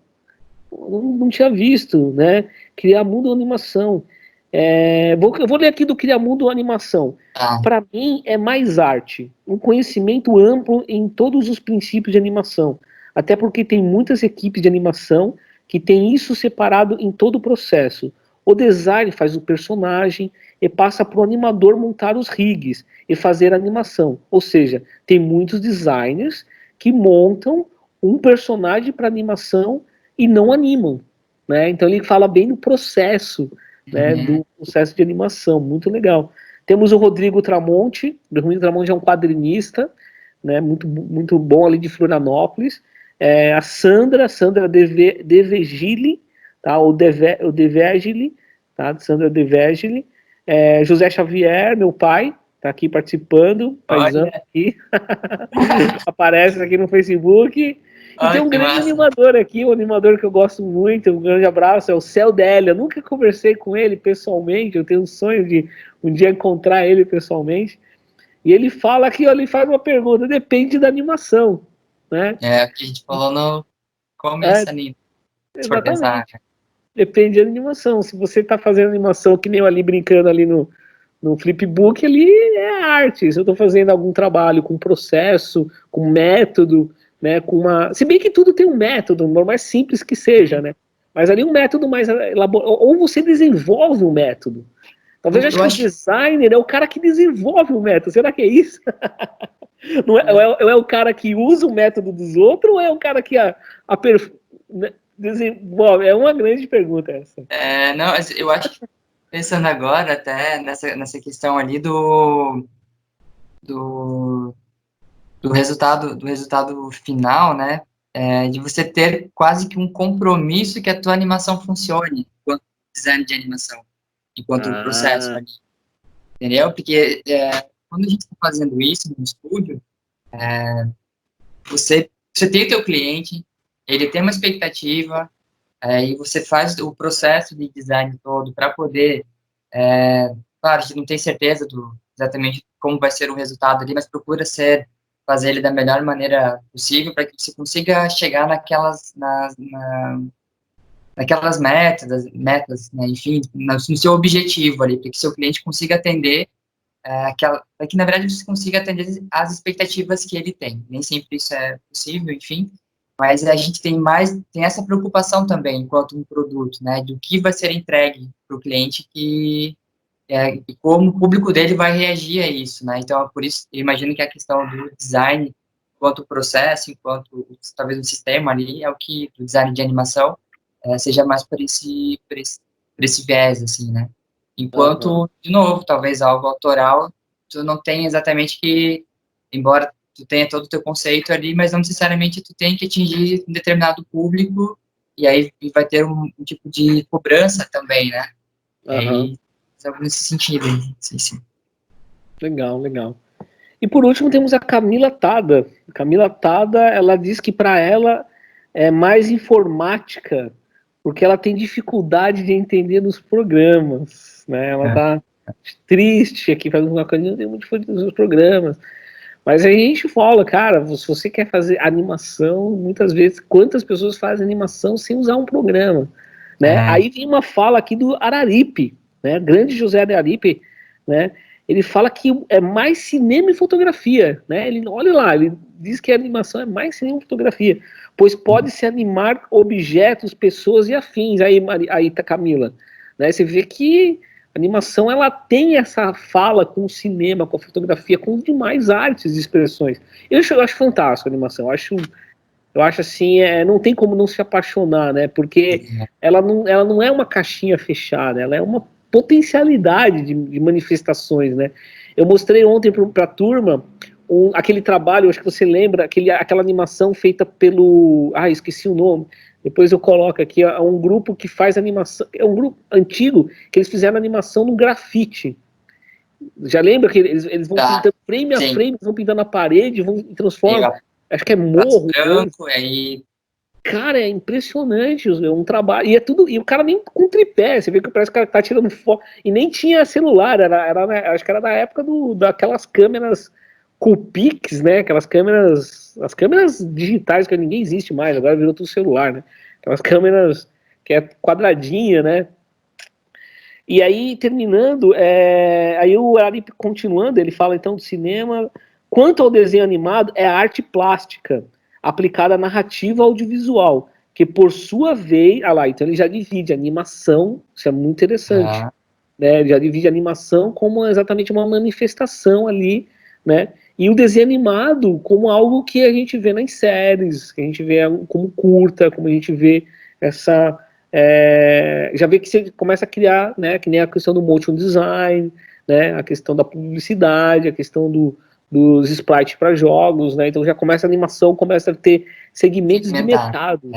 [SPEAKER 1] Não tinha visto, né? Criamundo Animação. Eu vou ler aqui do Criamundo Animação. Para mim, é mais arte, um conhecimento amplo em todos os princípios de animação, até porque tem muitas equipes de animação que tem isso separado em todo o processo. O design faz o personagem e passa para o animador montar os rigs e fazer a animação. Ou seja, tem muitos designers que montam um personagem para animação e não animam, né? Então ele fala bem do processo, né, do processo de animação, muito legal. Temos o Rodrigo Tramonte. O Rodrigo Tramonte é um quadrinista, né, muito bom ali de Florianópolis. A Sandra Devegili, tá, o Devegili, tá, Sandra Devegili. José Xavier, meu pai, tá aqui participando, paisano aqui. Aparece aqui no Facebook. E tem um grande animador aqui, um animador que eu gosto muito, um grande abraço, é o Céu Délia. Nunca conversei com ele pessoalmente, eu tenho um sonho de um dia encontrar ele pessoalmente. E ele fala aqui, ó, ele faz uma pergunta, depende da animação, né?
[SPEAKER 2] É o que a gente falou no
[SPEAKER 1] É,
[SPEAKER 2] começo ali, se for pensar.
[SPEAKER 1] exatamente. Depende da animação. Se você está fazendo animação que nem eu ali brincando ali no flipbook, ali é arte. Se eu estou fazendo algum trabalho com processo, com método, né, com uma... Se bem que tudo tem um método, por mais simples que seja, né? Mas ali um método mais elaborado. Ou você desenvolve um método. Talvez eu acho que o designer é o cara que desenvolve o método. Será que é isso? Não é, ou é o cara que usa o método dos outros, ou é o cara que desenvolve? É uma grande pergunta essa.
[SPEAKER 2] Não, eu acho que pensando agora até nessa questão ali do resultado final, né? De você ter quase que um compromisso que a tua animação funcione enquanto design de animação, enquanto processo ali, entendeu? Porque quando a gente está fazendo isso no estúdio, você tem o teu cliente, ele tem uma expectativa, e você faz o processo de design todo para poder, claro, a gente não tem certeza exatamente como vai ser o resultado ali, mas procura fazer ele da melhor maneira possível para que você consiga chegar naquelas metas, né, enfim, no seu objetivo ali, para que seu cliente consiga atender para que na verdade você consiga atender as expectativas que ele tem. Nem sempre isso é possível, enfim, mas a gente tem essa preocupação também, enquanto um produto, né, do que vai ser entregue para o cliente e como o público dele vai reagir a isso, né, então, por isso, eu imagino que a questão do design, enquanto processo, enquanto, talvez, o sistema ali, é o que, o design de animação, seja mais por esse viés, assim, né, enquanto, de novo, talvez algo autoral, tu não tem exatamente embora tu tenha todo o teu conceito ali, mas não necessariamente tu tem que atingir um determinado público, e aí vai ter um tipo de cobrança também, né? E aí, algo nesse sentido. Sim.
[SPEAKER 1] Legal, legal. E por último temos a Camila Tada. A Camila Tada, ela diz que para ela é mais informática, porque ela tem dificuldade de entender nos programas, né? Ela tá triste aqui, faz uma coisa, não tem muito dificuldade nos programas. Mas aí a gente fala, cara, se você quer fazer animação, muitas vezes, quantas pessoas fazem animação sem usar um programa, né? Aí vem uma fala aqui do Araripe, né? Grande José Araripe, né? Ele fala que é mais cinema e fotografia, né? Ele, olha lá, ele diz que a animação é mais cinema e fotografia, pois pode-se animar objetos, pessoas e afins. Aí tá Camila, né? Você vê que a animação, ela tem essa fala com o cinema, com a fotografia, com demais artes e expressões. Eu acho fantástico a animação. Eu acho assim, não tem como não se apaixonar, né? Porque ela não é uma caixinha fechada, ela é uma potencialidade de manifestações, né? Eu mostrei ontem para a turma aquele trabalho, acho que você lembra, aquela animação feita pelo... esqueci o nome. Depois eu coloco aqui, é um grupo que faz animação, é um grupo antigo, que eles fizeram animação no grafite. Já lembra que eles vão pintando frame a frame, eles vão pintando a parede, vão transformando, acho que é morro.
[SPEAKER 2] Branco, aí...
[SPEAKER 1] Cara, é impressionante, é um trabalho, e é tudo, e o cara nem com tripé, você vê que parece que o cara tá tirando foto, e nem tinha celular, acho que era da época daquelas câmeras Coolpix, né, as câmeras digitais que ninguém existe mais, agora virou tudo celular, né, aquelas câmeras que é quadradinha, né. E aí, terminando, aí o Ari continuando, ele fala então do cinema, quanto ao desenho animado, é a arte plástica, aplicada à narrativa audiovisual, que por sua vez, então ele já divide a animação, isso é muito interessante, né, ele já divide a animação como exatamente uma manifestação ali, né, e o desenho animado como algo que a gente vê nas séries, que a gente vê como curta, como a gente vê essa... já vê que você começa a criar, né, que nem a questão do motion design, né, a questão da publicidade, a questão dos sprites para jogos, né, então já começa a animação, começa a ter segmentos de mercado,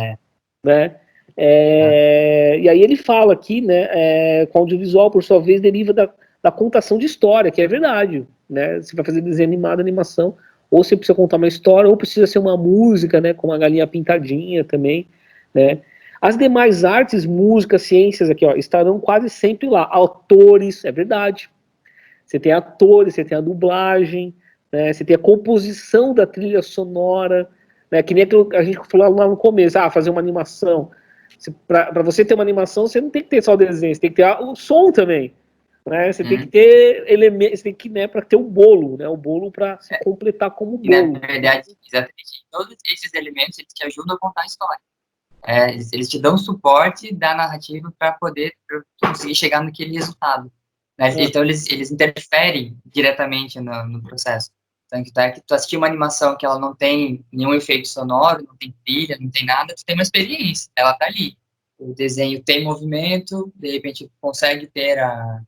[SPEAKER 1] né, e aí ele fala aqui, né, com audiovisual, por sua vez, deriva da contação de história, que é verdade, né, você vai fazer desenho animado, animação, ou você precisa contar uma história, ou precisa ser uma música, né, com uma galinha pintadinha também, né. As demais artes, música, ciências aqui, ó, estarão quase sempre lá. Autores, é verdade. Você tem atores, você tem a dublagem, né, você tem a composição da trilha sonora, né, que nem aquilo que a gente falou lá no começo, fazer uma animação. Para você ter uma animação, você não tem que ter só o desenho, você tem que ter o som também. Né? Você tem que ter elementos, você tem que, né, para ter o bolo, né, o bolo para se completar como bolo.
[SPEAKER 2] Na verdade, exatamente, todos esses elementos eles te ajudam a contar a história. Eles te dão suporte da narrativa para poder conseguir chegar naquele resultado. Né? Então, eles interferem diretamente no processo. Então, que tu assistir uma animação que ela não tem nenhum efeito sonoro, não tem trilha, não tem nada, tu tem uma experiência, ela tá ali. O desenho tem movimento, de repente tu consegue ter a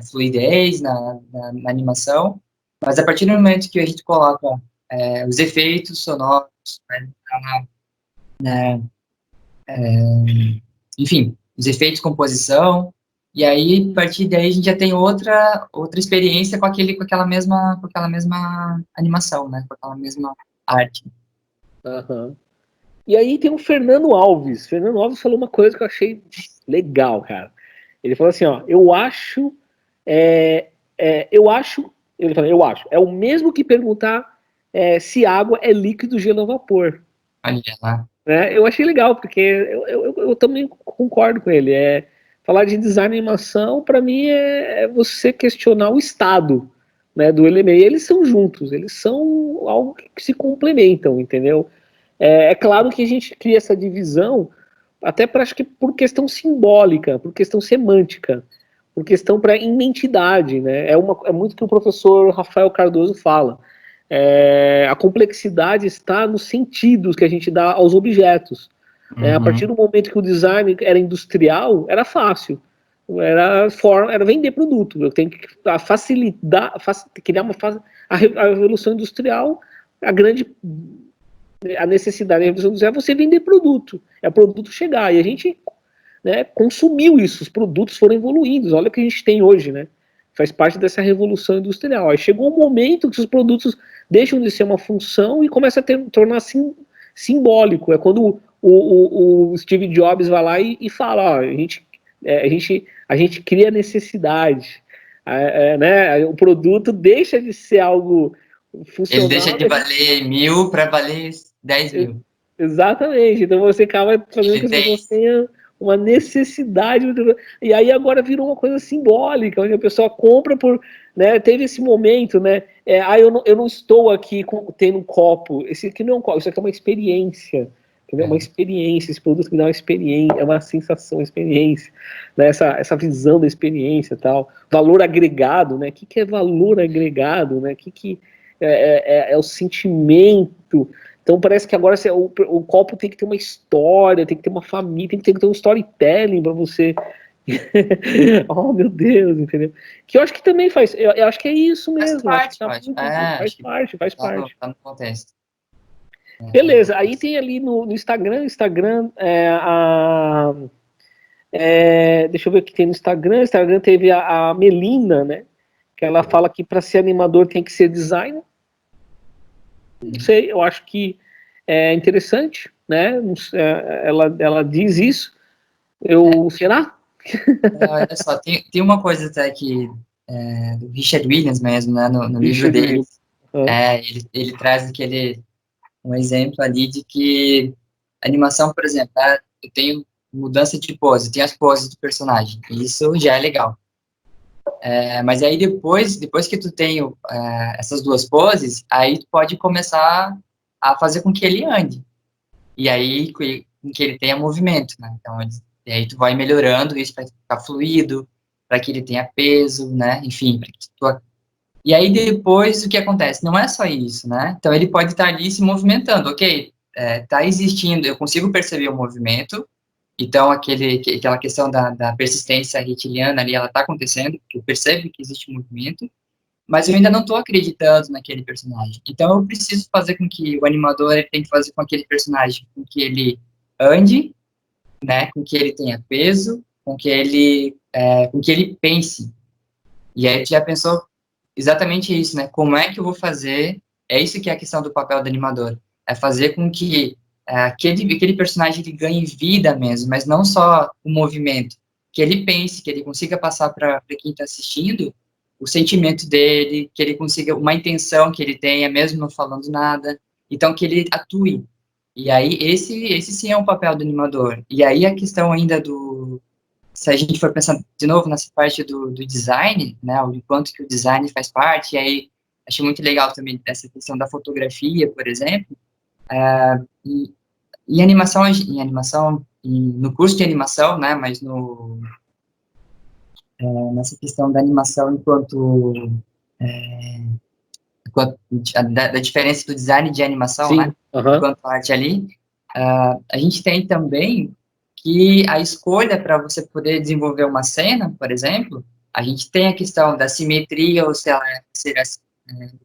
[SPEAKER 2] fluidez na animação, mas a partir do momento que a gente coloca os efeitos sonoros, né, enfim, os efeitos de composição, e aí, a partir daí, a gente já tem outra experiência com aquela mesma animação, né, com aquela mesma arte.
[SPEAKER 1] Uhum. E aí tem o Fernando Alves. Fernando Alves falou uma coisa que eu achei legal, cara. Ele falou assim, ó, eu acho, ele falou, eu acho, é o mesmo que perguntar se água é líquido, gelo ou vapor.
[SPEAKER 2] Olha lá.
[SPEAKER 1] Eu achei legal, porque eu também concordo com ele. Falar de design e animação, para mim, é você questionar o estado, né, do elemento. E eles são juntos, eles são algo que se complementam, entendeu? É claro que a gente cria essa divisão, até acho que por questão simbólica, por questão semântica, por questão para identidade, né? É muito que o professor Rafael Cardoso fala. A complexidade está nos sentidos que a gente dá aos objetos. Né? A partir do momento que o design era industrial, era fácil. Era vender produto. Eu tenho que facilitar, criar a revolução industrial, a necessidade da revolução industrial é você vender produto. É o produto chegar. E a gente, né, consumiu isso. Os produtos foram evoluindo. Olha o que a gente tem hoje, né? Faz parte dessa revolução industrial. Aí chegou um momento que os produtos deixam de ser uma função e começa a tornar simbólico. É quando o Steve Jobs vai lá e fala, ó, a gente cria necessidade. Né, o produto deixa de ser algo funcional.
[SPEAKER 2] Ele deixa de valer 1.000 para valer 10 mil.
[SPEAKER 1] Exatamente. Então você acaba fazendo com que as pessoas tenham uma necessidade, e aí agora virou uma coisa simbólica, onde a pessoa compra por, né, teve esse momento, né, eu não estou aqui tendo um copo, esse aqui não é um copo, isso aqui é uma experiência, entendeu? Uma experiência, esse produto me dá uma experiência, é uma sensação, uma experiência, né, essa visão da experiência e tal, valor agregado, né, o que é valor agregado, né, que é o sentimento. Então parece que agora o copo tem que ter uma história, tem que ter uma família, tem que ter um storytelling para você. Oh, meu Deus, entendeu? Que eu acho que também faz. Eu acho que é isso mesmo.
[SPEAKER 2] Faz
[SPEAKER 1] Faz parte.
[SPEAKER 2] Tá no contexto.
[SPEAKER 1] Beleza, aí tem ali no Instagram, deixa eu ver o que tem no Instagram. Instagram teve a Melina, né? Que ela fala que para ser animador tem que ser designer. Não sei, eu acho que é interessante, né? Ela diz isso. Será?
[SPEAKER 2] Olha só, tem uma coisa até que do Richard Williams mesmo, né? No livro dele, ele traz um exemplo ali de que animação, por exemplo, eu tenho mudança de pose, tem as poses do personagem, isso já é legal. Mas aí depois que tu tem essas duas poses, aí tu pode começar a fazer com que ele ande. E aí com que ele tenha movimento, né? Então, e aí tu vai melhorando isso para ficar fluido, para que ele tenha peso, né? Enfim, e aí depois o que acontece? Não é só isso, né? Então ele pode estar ali se movimentando, ok? Tá existindo, eu consigo perceber o movimento. Então, aquela questão da persistência retiliana ali, ela está acontecendo, eu percebo que existe um movimento, mas eu ainda não estou acreditando naquele personagem. Então, eu preciso fazer com que o animador ele tem que fazer com aquele personagem, com que ele ande, né, com que ele tenha peso, com que ele pense. E aí, tu já pensou exatamente isso, né? Como é que eu vou fazer É isso que é a questão do papel do animador. É fazer com que aquele personagem ele ganhe vida mesmo, mas não só o movimento. Que ele pense, que ele consiga passar para quem está assistindo o sentimento dele, que ele consiga uma intenção que ele tenha, mesmo não falando nada. Então, que ele atue. E aí, esse sim é o papel do animador. E aí, a questão ainda se a gente for pensar de novo nessa parte do design, né, o quanto que o design faz parte, e aí, achei muito legal também essa questão da fotografia, por exemplo, e no curso de animação, né, mas nessa questão da animação da diferença do design de animação,
[SPEAKER 1] Sim,
[SPEAKER 2] né, enquanto arte ali, a gente tem também que a escolha para você poder desenvolver uma cena, por exemplo, a gente tem a questão da simetria, ou se ela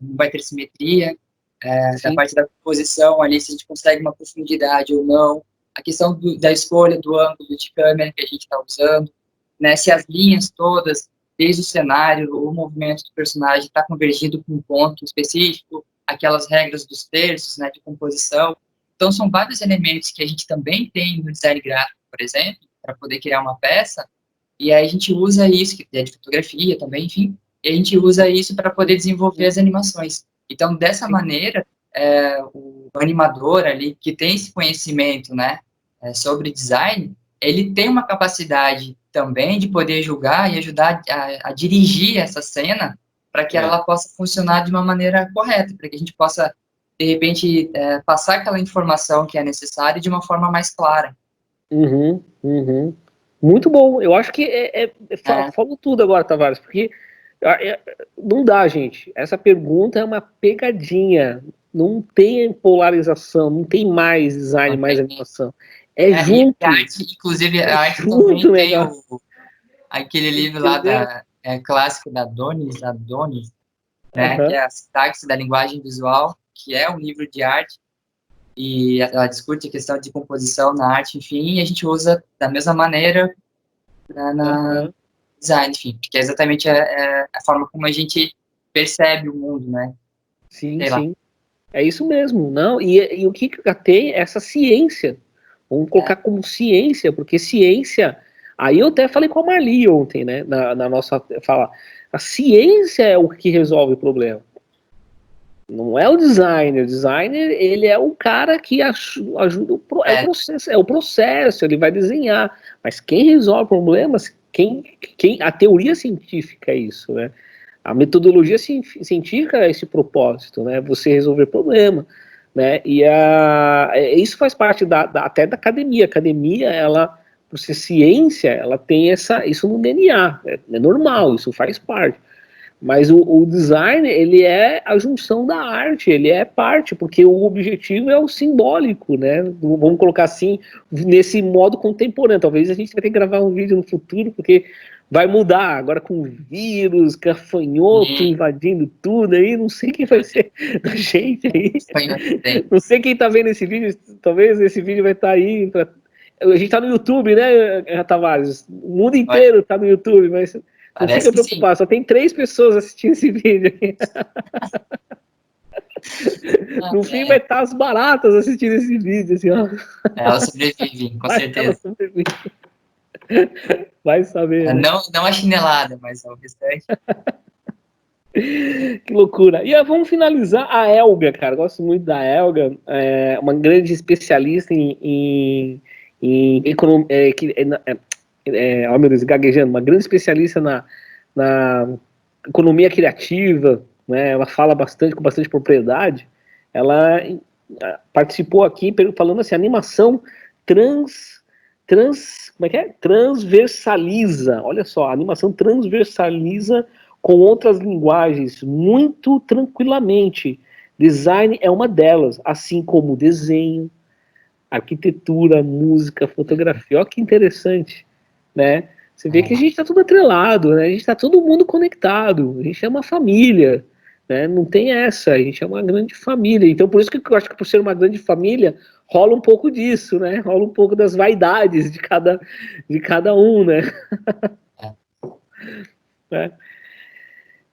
[SPEAKER 2] não vai ter simetria, da parte da composição ali, se a gente consegue uma profundidade ou não, a questão da escolha do ângulo de câmera que a gente está usando, né, se as linhas todas, desde o cenário, o movimento do personagem está convergindo com um ponto específico, aquelas regras dos terços, né, de composição. Então, são vários elementos que a gente também tem no design gráfico, por exemplo, para poder criar uma peça, e aí a gente usa isso, que é de fotografia também, enfim, e a gente usa isso para poder desenvolver as animações. Então, dessa maneira, o animador ali, que tem esse conhecimento, né, sobre design, ele tem uma capacidade também de poder julgar e ajudar a dirigir essa cena para que ela possa funcionar de uma maneira correta, para que a gente possa, de repente, passar aquela informação que é necessária de uma forma mais clara.
[SPEAKER 1] Uhum, uhum. Muito bom. Eu acho que falou tudo agora, Tavares, porque não dá, gente. Essa pergunta é uma pegadinha. Não tem polarização, não tem mais design, mais animação. É junto.
[SPEAKER 2] E a arte, inclusive, a arte
[SPEAKER 1] junto,
[SPEAKER 2] também tem
[SPEAKER 1] negócio.
[SPEAKER 2] aquele livro lá clássico da Adonis, né, que é a Sintaxe da Linguagem Visual, que é um livro de arte, e ela discute a questão de composição na arte, enfim, e a gente usa da mesma maneira na design, enfim, que é exatamente a forma como a gente percebe o mundo, né?
[SPEAKER 1] Sim, sim. É isso mesmo, não? E o que tem é essa ciência. Vamos colocar como ciência, porque ciência. Aí eu até falei com a Marli ontem, né? Na nossa fala. A ciência é o que resolve o problema. Não é o designer. O designer, ele é o cara que ajuda é o processo, ele vai desenhar. Mas quem resolve problemas, a teoria científica é isso, né? A metodologia científica é esse propósito, né? Você resolver problema, né? E isso faz parte até da academia. A academia, ela, por ser ciência, ela tem isso no DNA. É normal, isso faz parte. Mas o design, ele é a junção da arte, ele é parte, porque o objetivo é o simbólico, né? Vamos colocar assim, nesse modo contemporâneo. Talvez a gente vai ter que gravar um vídeo no futuro, porque vai mudar agora com vírus, gafanhoto invadindo tudo aí, não sei quem vai ser da gente aí. Não sei quem tá vendo esse vídeo, talvez esse vídeo vai estar aí. A gente tá no YouTube, né, Tavares? O mundo inteiro tá no YouTube, mas não fica preocupado, só tem 3 pessoas assistindo esse vídeo aqui. No fim vai estar as baratas assistindo esse vídeo, assim, ó.
[SPEAKER 2] Ela sobrevive, com certeza.
[SPEAKER 1] Ela sobrevive. Vai saber. Né?
[SPEAKER 2] Não a chinelada, mas o restante.
[SPEAKER 1] Que loucura. E vamos finalizar a Elga, cara. Gosto muito da Elga. Uma grande especialista em economia. Oh, meu Deus, gaguejando. Uma grande especialista na economia criativa. Né? Ela fala com bastante propriedade. Ela participou aqui falando assim: animação como é que é? Transversaliza. Olha só, a animação transversaliza com outras linguagens muito tranquilamente. Design é uma delas, assim como desenho, arquitetura, música, fotografia. Olha que interessante, né? Você vê que a gente está tudo atrelado, né? A gente está todo mundo conectado. A gente é uma família, né? Não tem essa. A gente é uma grande família. Então, por isso que eu acho que por ser uma grande família, rola um pouco disso, né? Rola um pouco das vaidades de cada um, né? É.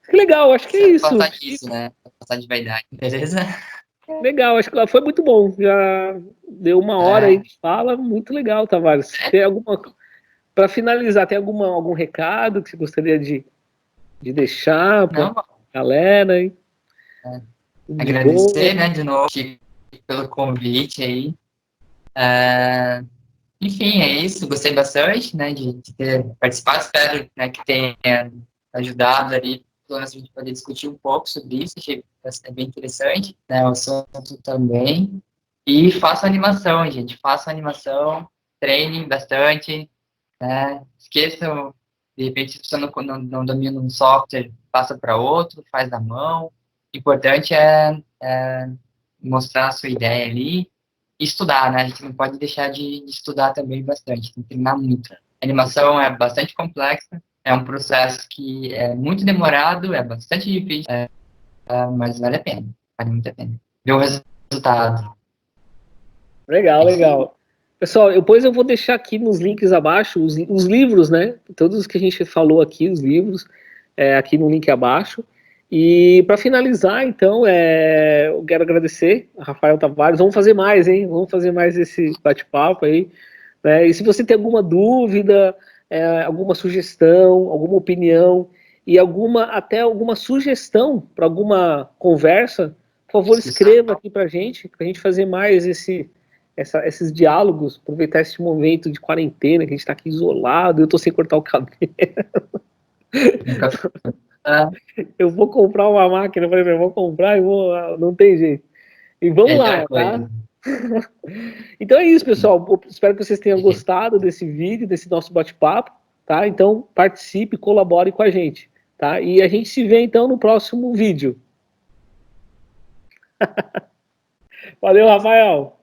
[SPEAKER 1] Que legal, acho que é isso.
[SPEAKER 2] Isso, né? passar de vaidade, beleza?
[SPEAKER 1] Legal, acho que foi muito bom. Já deu uma hora aí de fala, muito legal, Tavares. Tem alguma, para finalizar, tem algum recado que você gostaria de deixar para a galera aí?
[SPEAKER 2] Agradecer, né, de novo, Chico, pelo convite aí. Enfim, é isso. Gostei bastante, né, de ter participado. Espero, né, que tenha ajudado ali, pelo menos a gente poder discutir um pouco sobre isso. Achei bem interessante, né, o assunto também. E façam animação, gente. Façam animação, treinem bastante, né. Esqueçam, de repente, se você não domina um software, passa para outro, faz na mão. O importante é mostrar a sua ideia ali e estudar, né? A gente não pode deixar de estudar também bastante, tem que treinar muito. A animação é bastante complexa, é um processo que é muito demorado, é bastante difícil, mas vale a pena, vale muito a pena. Ver o resultado.
[SPEAKER 1] Legal, legal. Pessoal, depois eu vou deixar aqui nos links abaixo os livros, né? Todos os que a gente falou aqui, os livros, aqui no link abaixo. E para finalizar, então, eu quero agradecer a Rafael Tavares. Vamos fazer mais, hein? Vamos fazer mais esse bate-papo aí, né? E se você tem alguma dúvida, alguma sugestão, alguma opinião e até alguma sugestão para alguma conversa, por favor, escreva aqui para a gente fazer mais esses diálogos, aproveitar esse momento de quarentena, que a gente está aqui isolado, eu estou sem cortar o cabelo. Eu vou comprar uma máquina, eu vou comprar não tem jeito. E vamos lá, tá? Então é isso, pessoal. Eu espero que vocês tenham gostado desse vídeo, desse nosso bate-papo, tá? Então participe, colabore com a gente, tá? E a gente se vê então no próximo vídeo. Valeu, Rafael!